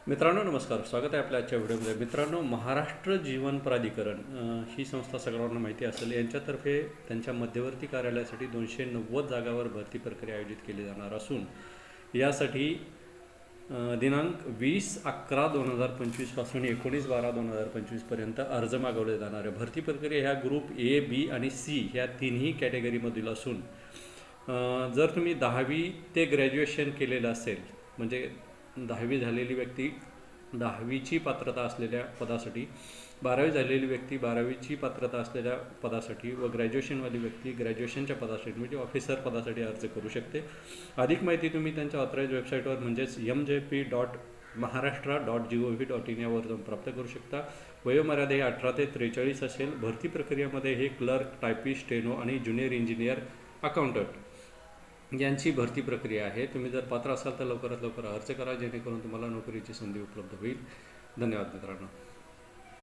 मित्रांनो नमस्कार, स्वागत आहे आपल्या आजच्या व्हिडिओमध्ये. मित्रांनो, महाराष्ट्र जीवन प्राधिकरण ही संस्था सगळ्यांना माहिती असेल. यांच्यातर्फे त्यांच्या मध्यवर्ती कार्यालयासाठी 290 जागावर भरती प्रक्रिया आयोजित केली जाणार असून यासाठी दिनांक 20/11/2025 पासून 19/12/2025 पर्यंत अर्ज मागवले जाणार आहे. भरती प्रक्रिया ह्या ग्रुप ए, बी आणि सी ह्या तिन्ही कॅटेगरीमधील असून जर तुम्ही 10वी ते ग्रॅज्युएशन केलेलं असेल, म्हणजे 10वी झालेली व्यक्ती 10वीची पात्रता असलेल्या पदासाठी, 12वी झालेली व्यक्ती 12वीची पात्रता असलेल्या पदासाठी व ग्रॅज्युएशनवाली व्यक्ती ग्रॅज्युएशनच्या पदासाठी म्हणजे ऑफिसर पदासाठी अर्ज करू शकते. अधिक माहिती तुम्ही त्यांच्या ऑथराईज वेबसाईटवर म्हणजेच mjp.maharashtra.gov.in यावर जाऊन प्राप्त करू शकता. वयोमर्यादा ही 18 ते 43 असेल. भरती प्रक्रियेमध्ये हे क्लर्क, टायपिस्ट, स्टेनो आणि ज्युनियर इंजिनियर, अकाउंटंट यांची भरती प्रक्रिया आहे. तुम्ही जर पात्र असाल तर लवकरात लवकर अर्ज करा, जेणेकरून तुम्हाला नोकरीची संधी उपलब्ध होईल. धन्यवाद मित्रांनो.